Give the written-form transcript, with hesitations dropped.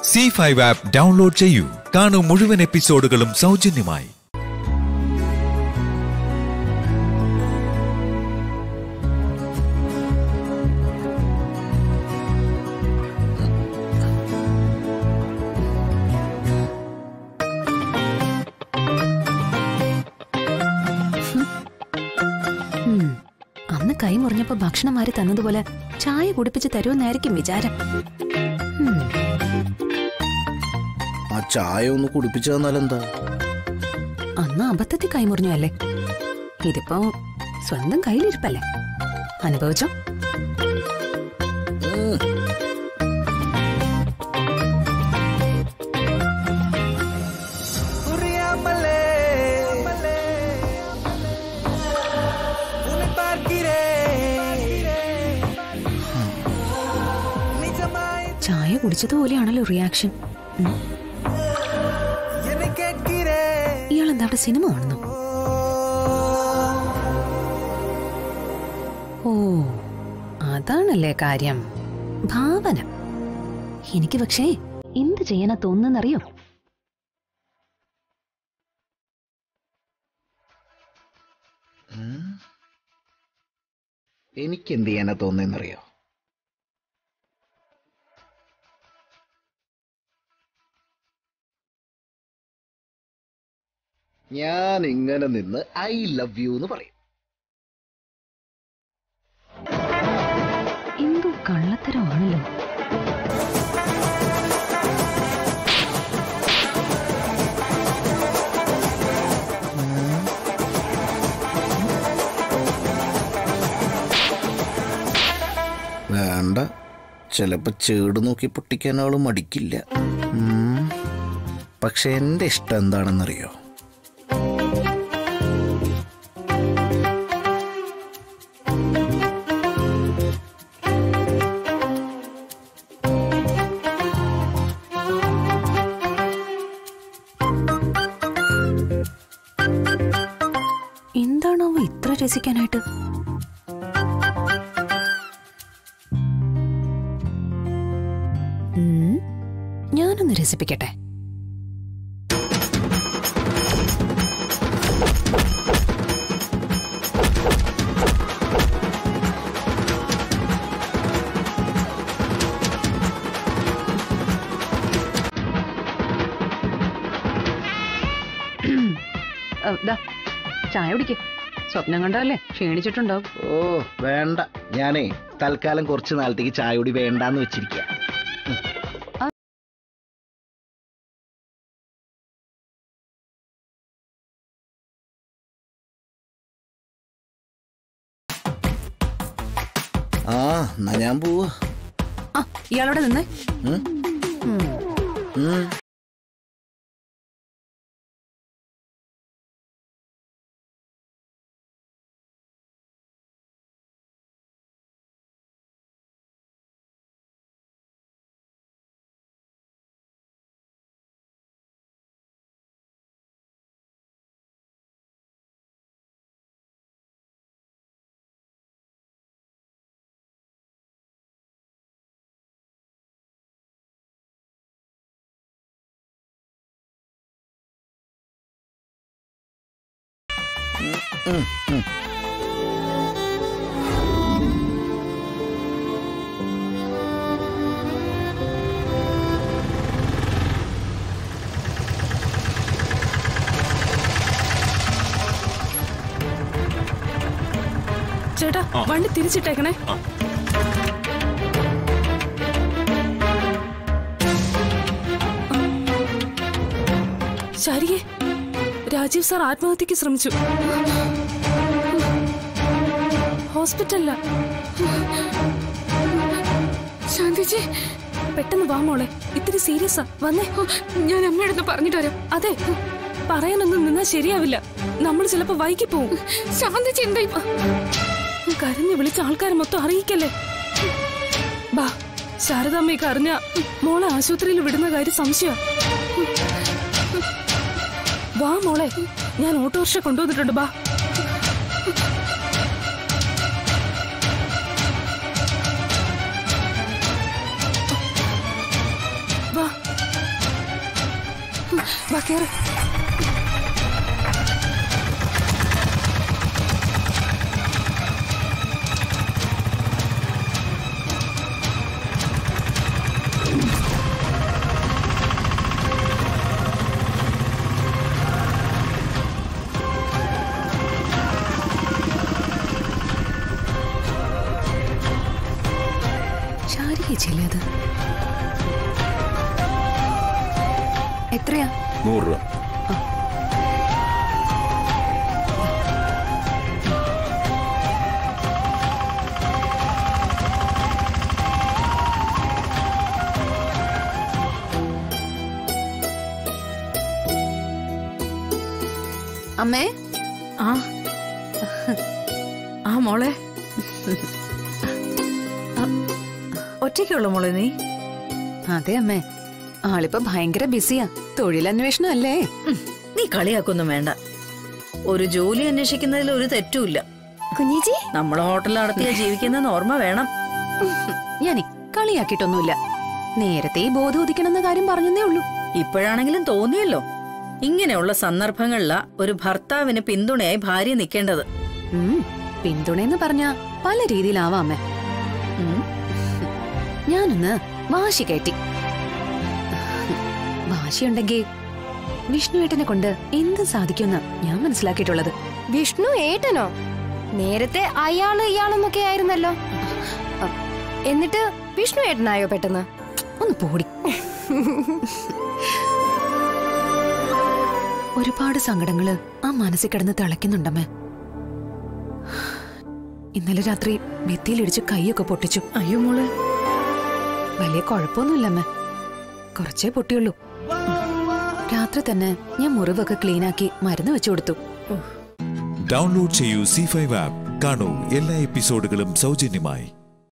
C5 app download ചെയ്യൂ. കാണൂ മുഴുവൻ എപ്പിസോഡുകളും സൗജന്യമായി. അന്ന് കൈ മുറിഞ്ഞപ്പോ ഭക്ഷണം മാറി തന്നതുപോലെ ചായ കുടിപ്പിച്ച് തരുമെന്നായിരിക്കും വിചാരം. ആ ചായ ഒന്ന് കുടിപ്പിച്ചു തന്നാലെന്താ? അന്ന് അബദ്ധത്തിൽ കൈ മുറിഞ്ഞല്ലേ, ഇതിപ്പോ സ്വന്തം കയ്യിലിരിപ്പല്ലേ, അനുഭവിച്ചോ. ചായ കുടിച്ചതുപോലെയാണല്ലോ റിയാക്ഷൻ. ഇയാളെന്താ അവിടെ സിനിമ കാണുന്നു? ഓ, അതാണല്ലേ കാര്യം, ഭാവന. എനിക്ക് പക്ഷേ എന്ത് ചെയ്യാനാ തോന്നുന്നറിയോ? എനിക്ക് എന്ത് ചെയ്യാനാ തോന്നുന്നറിയോ? ഞാൻ ഇങ്ങനെ നിന്ന് ഐ ലവ് യു എന്ന് പറയും. എന്തോ കള്ളത്തരമാണല്ലോ. വേണ്ട, ചിലപ്പോ ചേട് നോക്കി പൊട്ടിക്കാൻ അവള് മടിക്കില്ല. പക്ഷെ എന്റെ ഇഷ്ടം എന്താണെന്നറിയോ? എന്താണോ ഇത്ര രസിക്കാനായിട്ട്? ഞാനൊന്ന് രസിപ്പിക്കട്ടെ. ചായ കുടിക്ക്. സ്വപ്നം കണ്ടല്ലേ, ക്ഷീണിച്ചിട്ടുണ്ടാവും. ഓ വേണ്ട, ഞാനേ തൽക്കാലം കുറച്ച് നാളത്തേക്ക് ചായ കുടി വേണ്ടാന്ന് വെച്ചിരിക്കുക. ആ എന്നാ ഞാൻ പോവാ. ഇയാളോടെ നിന്നേ. ചേട്ടാ, വണ്ടി തിരിച്ചിട്ടേക്കണേ. ശരിയേ, രാജീവ് സാർ ആത്മഹത്യക്ക് ശ്രമിച്ചു. ഹോസ്പിറ്റലില. ശാന്തിജി, പെട്ടെന്ന് വാ മോളെ, ഇത്തിരി സീരിയസാ. വന്നേ, ഞാൻ അമ്മയോടൊന്ന് പറഞ്ഞിട്ട് വരാം. അതെ, പറയാനൊന്നും നിന്നാ ശരിയാവില്ല, നമ്മൾ ചിലപ്പോ വൈകി പോവും. ശാന്തിജി എന്താ കരഞ്ഞു വിളിച്ച ആൾക്കാരെ മൊത്തം അറിയിക്കല്ലേ. ബാ, ശാരദാമ്മയൊക്കെ അറിഞ്ഞ മോളെ ആശുപത്രിയിൽ വിടുന്ന കാര്യം സംശയ. വാ മോളെ, ഞാൻ ഓട്ടോറിക്ഷ കൊണ്ടുവന്നിട്ടുണ്ട്. ബാ. വാ. വാ കേറ്. ശാരികയില്ലേ അത്? എത്രയാ? 100 രൂപ. അമ്മേ. ആ ആ മോളെ, ഒറ്റയ്ക്കുള്ള മോളെ നീ? അതെ അമ്മേ, ആളിപ്പോ ഭയങ്കര ബിസിയാ. തൊഴിലന്വേഷണം അല്ലേ? നീ കളിയാക്കൊന്നും വേണ്ട. ഒരു ജോലി അന്വേഷിക്കുന്നതിൽ ഒരു തെറ്റുമില്ല. കുഞ്ഞിജി, നമ്മള് ഹോട്ടലിൽ നടത്തിയാ ജീവിക്കുന്ന ഓർമ്മ വേണം. ഞാനേ കളിയാക്കിട്ടൊന്നുമില്ല. നേരത്തെ ഈ ബോധം ഉദിക്കണമെന്ന കാര്യം പറഞ്ഞതേ ഉള്ളൂ. ഇപ്പോഴാണെങ്കിലും തോന്നിയല്ലോ. ഇങ്ങനെയുള്ള സന്ദർഭങ്ങളിലാ ഒരു ഭർത്താവിന് പിന്തുണയായി ഭാര്യ നിൽക്കേണ്ടത്. പിന്തുണയെന്ന് പറഞ്ഞാ പല രീതിയിലാവാം അമ്മേ. ഞാനൊന്ന് വാശി കയറ്റി. വാശിയുണ്ടെങ്കിൽ വിഷ്ണുവേട്ടനെ കൊണ്ട് എന്ത് സാധിക്കുമെന്ന് ഞാൻ മനസ്സിലാക്കിയിട്ടുള്ളത്. വിഷ്ണു ഏട്ടനോ? നേരത്തെ അയാള് ഇയാളെന്നൊക്കെ ആയിരുന്നല്ലോ. എന്നിട്ട് വിഷ്ണു ഏട്ടനായോ പെട്ടെന്ന്? ഒന്ന് പോടി. ഒരുപാട് സങ്കടങ്ങള് ആ മനസ്സിൽ കിടന്ന് തിളയ്ക്കുന്നുണ്ടമ്മേ. ഇന്നലെ രാത്രി ഭിത്തിയിലിടിച്ച് കൈയൊക്കെ പൊട്ടിച്ചു. അയ്യോ മോളെ, വലിയ കുഴപ്പമൊന്നുമില്ലമ്മേ, കുറച്ചേ പൊട്ടിയുള്ളൂ. രാത്രി തന്നെ ഞാൻ മുറിവൊക്കെ ക്ലീനാക്കി മരുന്ന് വെച്ചു കൊടുത്തു. ഡൗൺലോഡ് ചെയ്യൂ C5 ആപ്പ്. കാണൂ എല്ലാ എപ്പിസോഡുകളും സൗജന്യമായി.